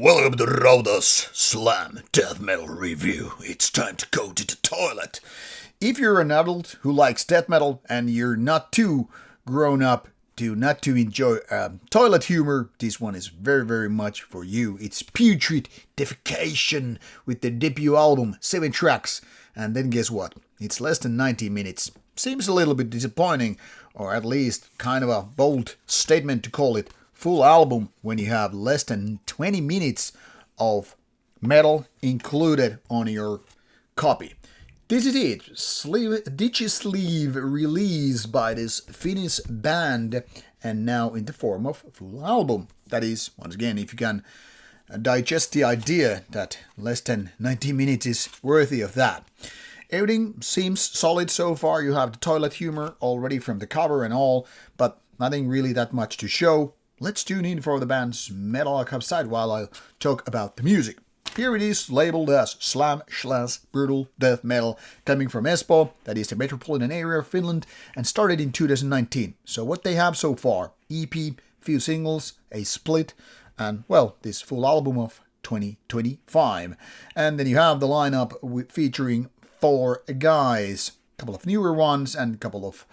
Welcome to Rauta's Slam Death Metal Review. It's time to go to the toilet. If you're an adult who likes death metal and you're not too grown up to not to enjoy toilet humor, this one is very much for you. It's Putrid Defecation with the debut album, 7 tracks. And then guess what? It's less than 90 minutes. Seems a little bit disappointing, or at least kind of a bold statement to call it full album when you have less than 20 minutes of metal included on your copy. This is it, Digisleeve release by this Finnish band, and now in the form of full album. That is, once again, if you can digest the idea that less than 90 minutes is worthy of that. Everything seems solid so far. You have the toilet humor already from the cover and all, but nothing really that much to show. Let's tune in for the band's metal archive side while I talk about the music. Here it is, labeled as slam/brutal death metal, coming from Espoo, that is the metropolitan area of Finland, and started in 2019. So what they have so far: EP, few singles, a split, and well, this full album of 2025. And then you have the lineup featuring 4 guys, a couple of newer ones and a couple of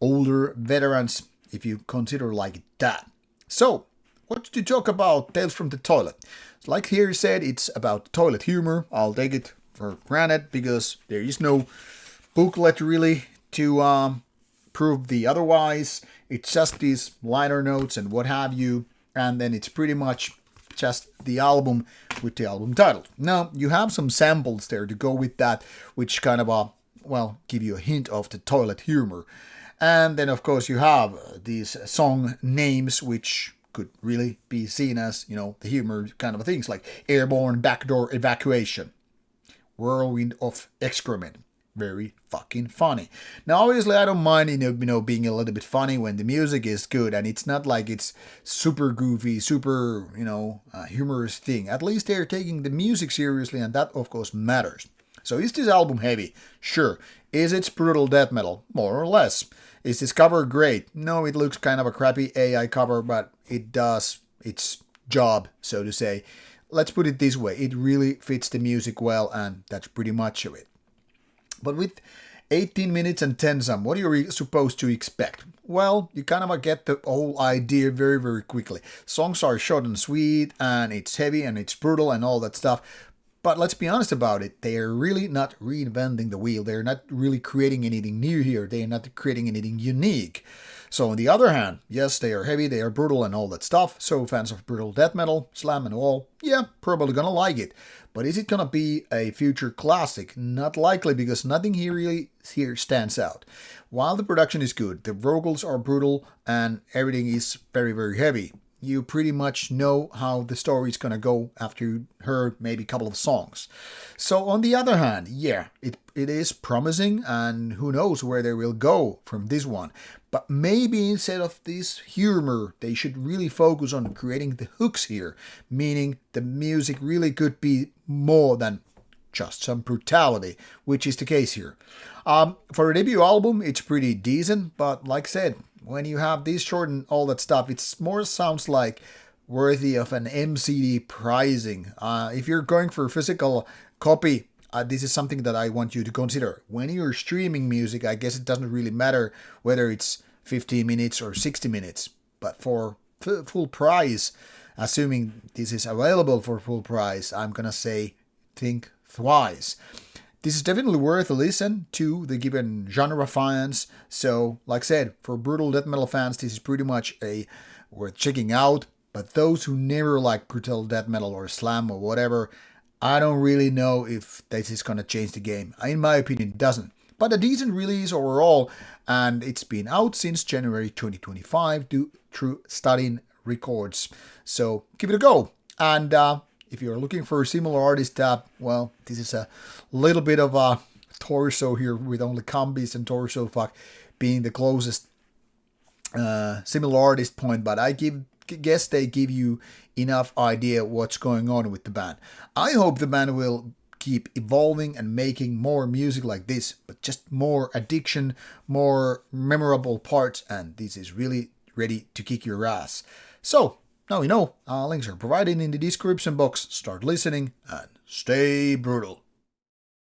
older veterans, if you consider like that. So, what to talk about Tales from the Toilet? Like here said, it's about toilet humor. I'll take it for granted because there is no booklet really to prove the otherwise. It's just these liner notes and what have you, and then it's pretty much just the album with the album title. Now, you have some samples there to go with that, which kind of give you a hint of the toilet humor. And then, of course, you have these song names, which could really be seen as, the humor kind of things like Airborne Backdoor Evacuation, Whirlwind of Excrement. Very fucking funny. Now, obviously, I don't mind, being a little bit funny when the music is good and it's not like it's super goofy, super, humorous thing. At least they're taking the music seriously, and that, of course, matters. So is this album heavy? Sure. Is it brutal death metal? More or less. Is this cover great? No, it looks kind of a crappy AI cover, but it does its job, so to say. Let's put it this way. It really fits the music well, and that's pretty much of it. But with 18 minutes and 10 some, what are you supposed to expect? Well, you kind of get the whole idea very quickly. Songs are short and sweet, and it's heavy, and it's brutal, and all that stuff. But let's be honest about it, they are really not reinventing the wheel. They're not really creating anything new here. They are not creating anything unique. So on the other hand, yes, they are heavy, they are brutal and all that stuff. So fans of brutal death metal, slam and all, yeah, probably gonna like it. But is it gonna be a future classic? Not likely, because nothing here stands out. While the production is good, the vocals are brutal and everything is very heavy. You pretty much know how the story is going to go after you heard maybe a couple of songs. So on the other hand, yeah, it is promising, and who knows where they will go from this one. But maybe instead of this humor, they should really focus on creating the hooks here, meaning the music really could be more than just some brutality, which is the case here. For a debut album, it's pretty decent, but like I said, when you have this short and all that stuff, it's more sounds like worthy of an MCD pricing. If you're going for a physical copy, this is something that I want you to consider. When you're streaming music, I guess it doesn't really matter whether it's 15 minutes or 60 minutes. But for full price, assuming this is available for full price, I'm gonna say think twice. This is definitely worth a listen to the given genre fans. So, like I said, for brutal death metal fans, this is pretty much worth checking out. But those who never like brutal death metal or slam or whatever, I don't really know if this is gonna change the game. In my opinion, it doesn't. But a decent release overall, and it's been out since January 2025 through Stadin Records. So give it a go. And if you're looking for a similar artist, well, this is a little bit of a torso here with only combis and torso fuck being the closest similar artist point, but I guess they give you enough idea what's going on with the band. I hope the band will keep evolving and making more music like this, but just more addiction, more memorable parts, and this is really ready to kick your ass. So, Now you know, links are provided in the description box. Start listening and stay brutal.